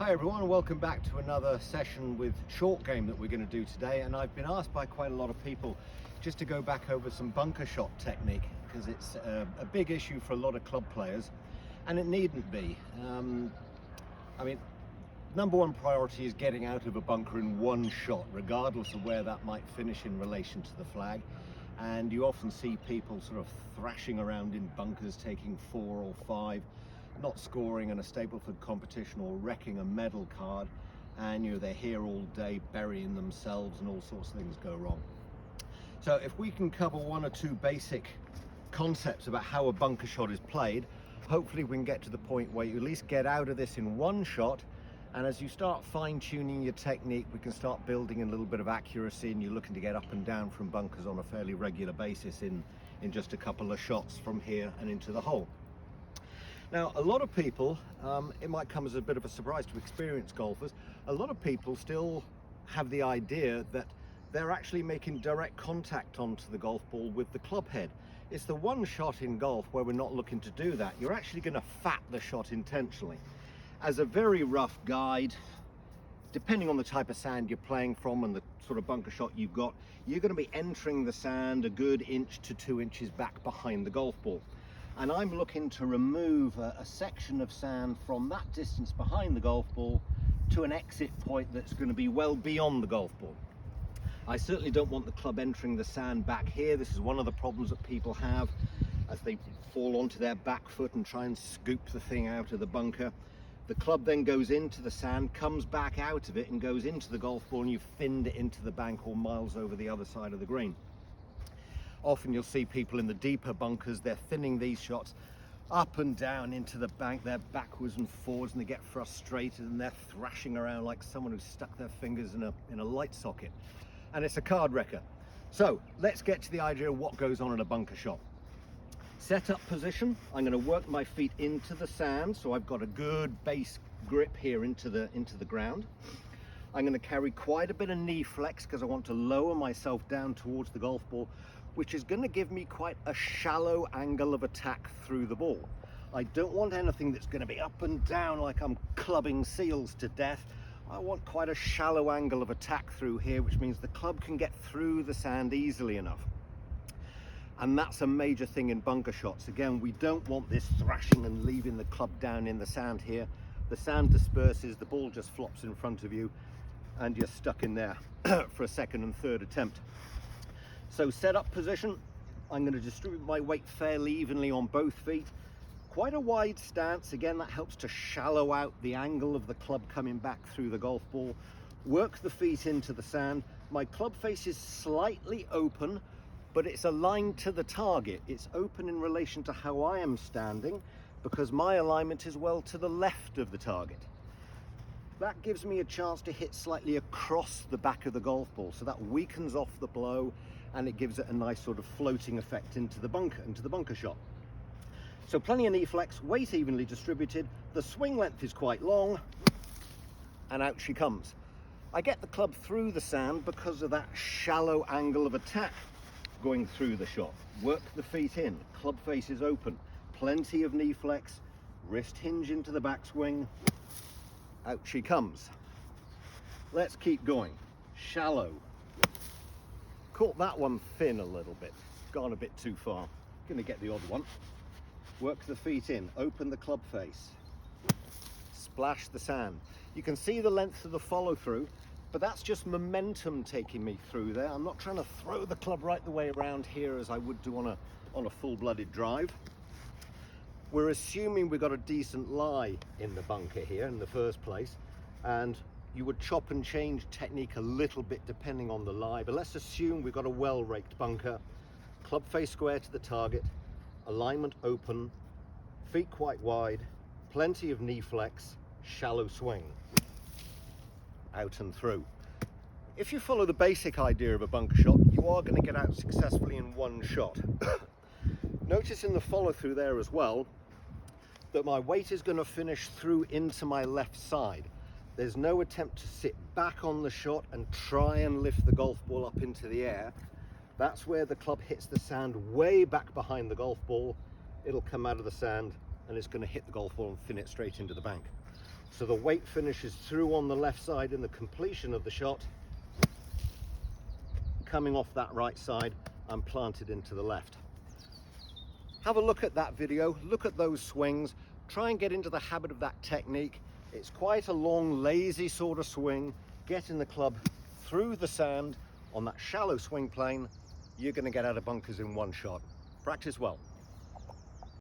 Hi everyone, welcome back to another session with short game that we're going to do today. And I've been asked by quite a lot of people just to go back over some bunker shot technique, because it's a big issue for a lot of club players, and it needn't be. I mean, number one priority is getting out of a bunker in one shot, regardless of where that might finish in relation to the flag. And you often see people sort of thrashing around in bunkers, taking 4 or 5, not scoring in a Stableford competition or wrecking a medal card, and they're here all day burying themselves and all sorts of things go wrong. So if we can cover one or two basic concepts about how a bunker shot is played, hopefully we can get to the point where you at least get out of this in one shot, and as you start fine-tuning your technique, we can start building a little bit of accuracy, and you're looking to get up and down from bunkers on a fairly regular basis in just a couple of shots from here and into the hole. Now, a lot of people, it might come as a bit of a surprise to experienced golfers, a lot of people still have the idea that they're actually making direct contact onto the golf ball with the club head. It's the one shot in golf where we're not looking to do that. You're actually going to fat the shot intentionally. As a very rough guide, depending on the type of sand you're playing from and the sort of bunker shot you've got, you're going to be entering the sand a good 1 to 2 inches back behind the golf ball. And I'm looking to remove a section of sand from that distance behind the golf ball to an exit point that's going to be well beyond the golf ball. I certainly don't want the club entering the sand back here. This is one of the problems that people have as they fall onto their back foot and try and scoop the thing out of the bunker. The club then goes into the sand, comes back out of it and goes into the golf ball, and you've thinned it into the bank or miles over the other side of the green. Often you'll see people in the deeper bunkers, they're thinning these shots up and down into the bank, they're backwards and forwards, and they get frustrated and they're thrashing around like someone who's stuck their fingers in a light socket. And it's a card wrecker. So let's get to the idea of what goes on in a bunker shot. Set up position, I'm going to work my feet into the sand, so I've got a good base grip here into the ground. I'm going to carry quite a bit of knee flex because I want to lower myself down towards the golf ball, which is going to give me quite a shallow angle of attack through the ball. I don't want anything that's going to be up and down like I'm clubbing seals to death. I want quite a shallow angle of attack through here, which means the club can get through the sand easily enough. And that's a major thing in bunker shots. Again, we don't want this thrashing and leaving the club down in the sand here. The sand disperses, the ball just flops in front of you, and you're stuck in there for a second and third attempt. So set up position, I'm going to distribute my weight fairly evenly on both feet. Quite a wide stance, again that helps to shallow out the angle of the club coming back through the golf ball. Work the feet into the sand. My club face is slightly open, but it's aligned to the target. It's open in relation to how I am standing because my alignment is well to the left of the target. That gives me a chance to hit slightly across the back of the golf ball, so that weakens off the blow and it gives it a nice sort of floating effect into the bunker shot. So plenty of knee flex, weight evenly distributed, the swing length is quite long, and out she comes. I get the club through the sand because of that shallow angle of attack going through the shot. Work the feet in, club face is open, plenty of knee flex, wrist hinge into the backswing, out she comes. Let's keep going. Shallow. Caught that one thin a little bit, gone a bit too far. Gonna get the odd one. Work the feet in, open the club face, splash the sand. You can see the length of the follow through, but that's just momentum taking me through there. I'm not trying to throw the club right the way around here as I would do on a full-blooded drive. We're assuming we've got a decent lie in the bunker here in the first place, and you would chop and change technique a little bit depending on the lie, but let's assume we've got a well-raked bunker, club face square to the target, alignment open, feet quite wide, plenty of knee flex, shallow swing, out and through. If you follow the basic idea of a bunker shot, you are going to get out successfully in one shot. Notice in the follow through there as well that my weight is going to finish through into my left side. There's no attempt to sit back on the shot and try and lift the golf ball up into the air. That's where the club hits the sand way back behind the golf ball. It'll come out of the sand and it's going to hit the golf ball and thin it straight into the bank. so the weight finishes through on the left side in the completion of the shot, coming off that right side and planted into the left. Have a look at that video, look at those swings, try and get into the habit of that technique. It's quite a long, lazy sort of swing, getting the club through the sand on that shallow swing plane. You're going to get out of bunkers in one shot. Practice well.